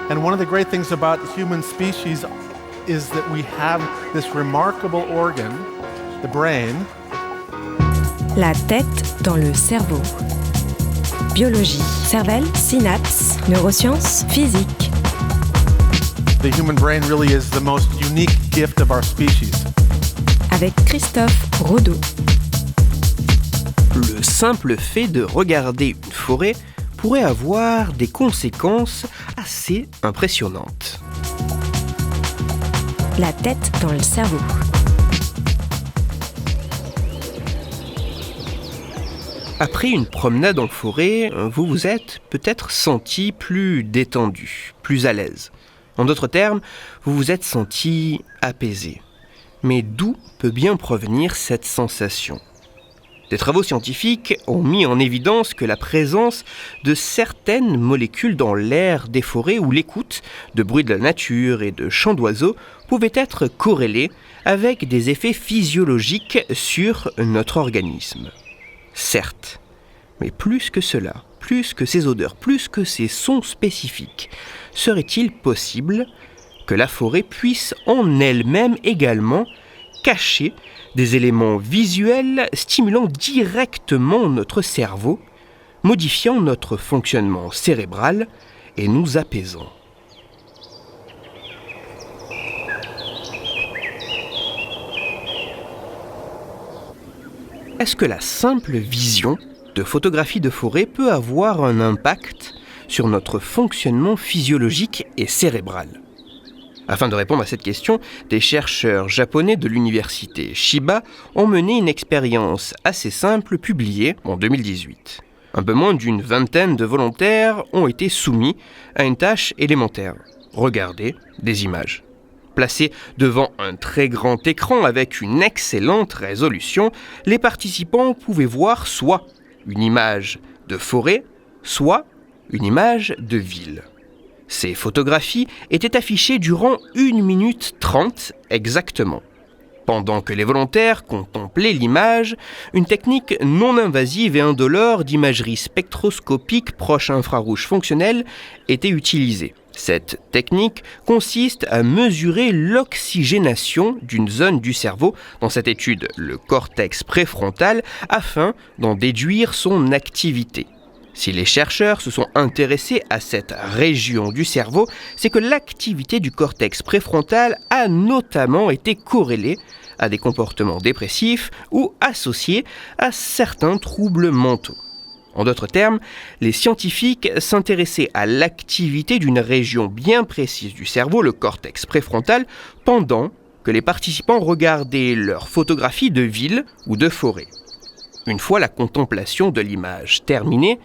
And one of the great things about human species is that we have this remarkable organ, the brain. La tête dans le cerveau. Biologie, cervelle, synapses, neurosciences, physique. The human brain really is the most unique gift of our species. Avec Christophe Rodeau. Le simple fait de regarder une forêt pourrait avoir des conséquences assez impressionnantes. La tête dans le cerveau. Après une promenade en forêt, vous vous êtes peut-être senti plus détendu, plus à l'aise. En d'autres termes, vous vous êtes senti apaisé. Mais d'où peut bien provenir cette sensation ? Des travaux scientifiques ont mis en évidence que la présence de certaines molécules dans l'air des forêts ou l'écoute de bruits de la nature et de chants d'oiseaux pouvait être corrélée avec des effets physiologiques sur notre organisme. Certes, mais plus que cela, plus que ces odeurs, plus que ces sons spécifiques, serait-il possible que la forêt puisse en elle-même également cacher des éléments visuels stimulant directement notre cerveau, modifiant notre fonctionnement cérébral et nous apaisant. Est-ce que la simple vision de photographie de forêt peut avoir un impact sur notre fonctionnement physiologique et cérébral ? Afin de répondre à cette question, des chercheurs japonais de l'université Chiba ont mené une expérience assez simple publiée en 2018. Un peu moins d'une vingtaine de volontaires ont été soumis à une tâche élémentaire, regarder des images. Placés devant un très grand écran avec une excellente résolution, les participants pouvaient voir soit une image de forêt, soit une image de ville. Ces photographies étaient affichées durant 1 minute 30 exactement. Pendant que les volontaires contemplaient l'image, une technique non invasive et indolore d'imagerie spectroscopique proche infrarouge fonctionnelle était utilisée. Cette technique consiste à mesurer l'oxygénation d'une zone du cerveau, dans cette étude le cortex préfrontal, afin d'en déduire son activité. Si les chercheurs se sont intéressés à cette région du cerveau, c'est que l'activité du cortex préfrontal a notamment été corrélée à des comportements dépressifs ou associés à certains troubles mentaux. En d'autres termes, les scientifiques s'intéressaient à l'activité d'une région bien précise du cerveau, le cortex préfrontal, pendant que les participants regardaient leurs photographies de villes ou de forêts. Une fois la contemplation de l'image terminée,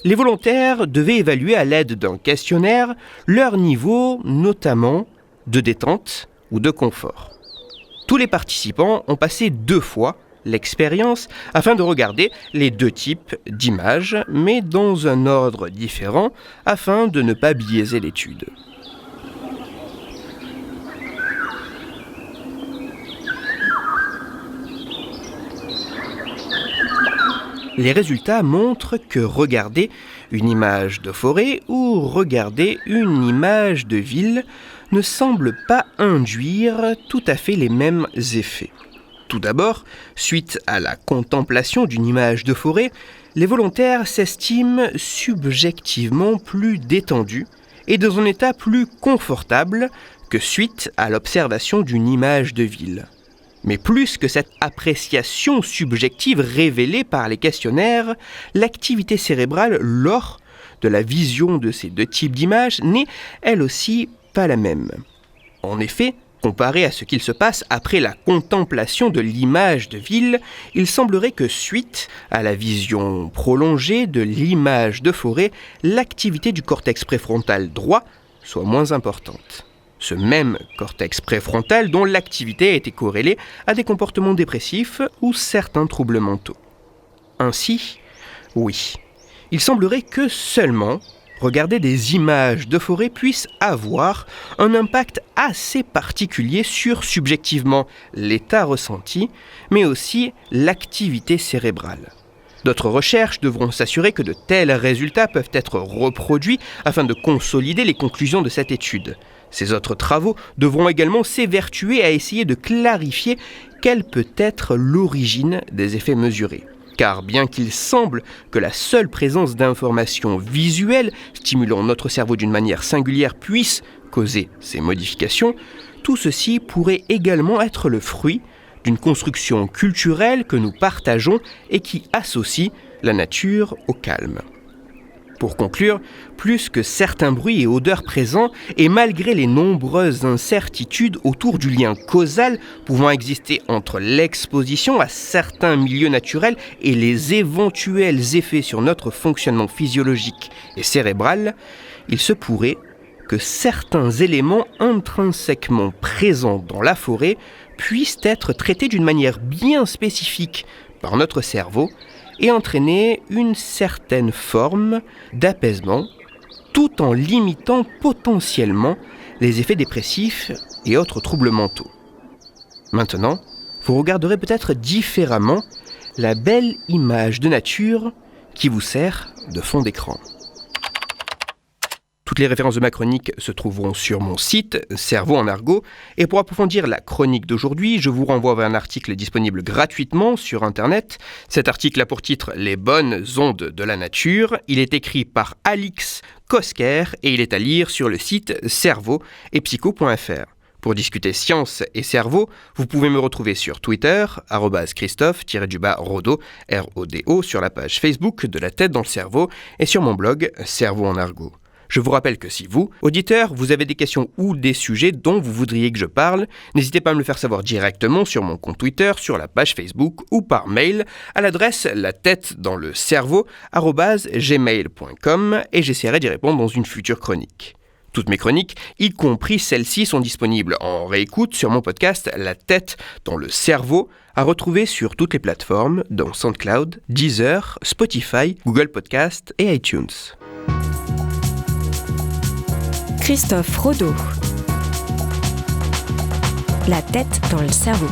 les volontaires devaient évaluer à l'aide d'un questionnaire leur niveau, notamment de détente ou de confort. Tous les participants ont passé 2 fois l'expérience afin de regarder les 2 types d'images, mais dans un ordre différent afin de ne pas biaiser l'étude. Les résultats montrent que regarder une image de forêt ou regarder une image de ville ne semble pas induire tout à fait les mêmes effets. Tout d'abord, suite à la contemplation d'une image de forêt, les volontaires s'estiment subjectivement plus détendus et dans un état plus confortable que suite à l'observation d'une image de ville. Mais plus que cette appréciation subjective révélée par les questionnaires, l'activité cérébrale lors de la vision de ces 2 types d'images n'est elle aussi pas la même. En effet, comparé à ce qu'il se passe après la contemplation de l'image de ville, il semblerait que suite à la vision prolongée de l'image de forêt, l'activité du cortex préfrontal droit soit moins importante. Ce même cortex préfrontal dont l'activité a été corrélée à des comportements dépressifs ou certains troubles mentaux. Ainsi, oui, il semblerait que seulement regarder des images de forêt puisse avoir un impact assez particulier sur subjectivement l'état ressenti, mais aussi l'activité cérébrale. D'autres recherches devront s'assurer que de tels résultats peuvent être reproduits afin de consolider les conclusions de cette étude. Ces autres travaux devront également s'évertuer à essayer de clarifier quelle peut être l'origine des effets mesurés. Car bien qu'il semble que la seule présence d'informations visuelles stimulant notre cerveau d'une manière singulière puisse causer ces modifications, tout ceci pourrait également être le fruit d'une construction culturelle que nous partageons et qui associe la nature au calme. Pour conclure, plus que certains bruits et odeurs présents, et malgré les nombreuses incertitudes autour du lien causal pouvant exister entre l'exposition à certains milieux naturels et les éventuels effets sur notre fonctionnement physiologique et cérébral, il se pourrait que certains éléments intrinsèquement présents dans la forêt puissent être traités d'une manière bien spécifique par notre cerveau et entraîner une certaine forme d'apaisement tout en limitant potentiellement les effets dépressifs et autres troubles mentaux. Maintenant, vous regarderez peut-être différemment la belle image de nature qui vous sert de fond d'écran. Toutes les références de ma chronique se trouveront sur mon site, Cerveau en argot. Et pour approfondir la chronique d'aujourd'hui, je vous renvoie vers un article disponible gratuitement sur Internet. Cet article a pour titre « Les bonnes ondes de la nature ». Il est écrit par Alix Kosker et il est à lire sur le site cerveau et psycho.fr. Pour discuter science et cerveau, vous pouvez me retrouver sur Twitter, @Christophe_Rodo, R-O-D-O, sur la page Facebook de La Tête dans le Cerveau et sur mon blog Cerveau en argot. Je vous rappelle que si vous, auditeurs, vous avez des questions ou des sujets dont vous voudriez que je parle, n'hésitez pas à me le faire savoir directement sur mon compte Twitter, sur la page Facebook ou par mail à l'adresse latettedanslecerveau@gmail.com et j'essaierai d'y répondre dans une future chronique. Toutes mes chroniques, y compris celles-ci, sont disponibles en réécoute sur mon podcast La Tête dans le Cerveau, à retrouver sur toutes les plateformes, dont SoundCloud, Deezer, Spotify, Google Podcast et iTunes. Christophe Rodo. La tête dans le cerveau.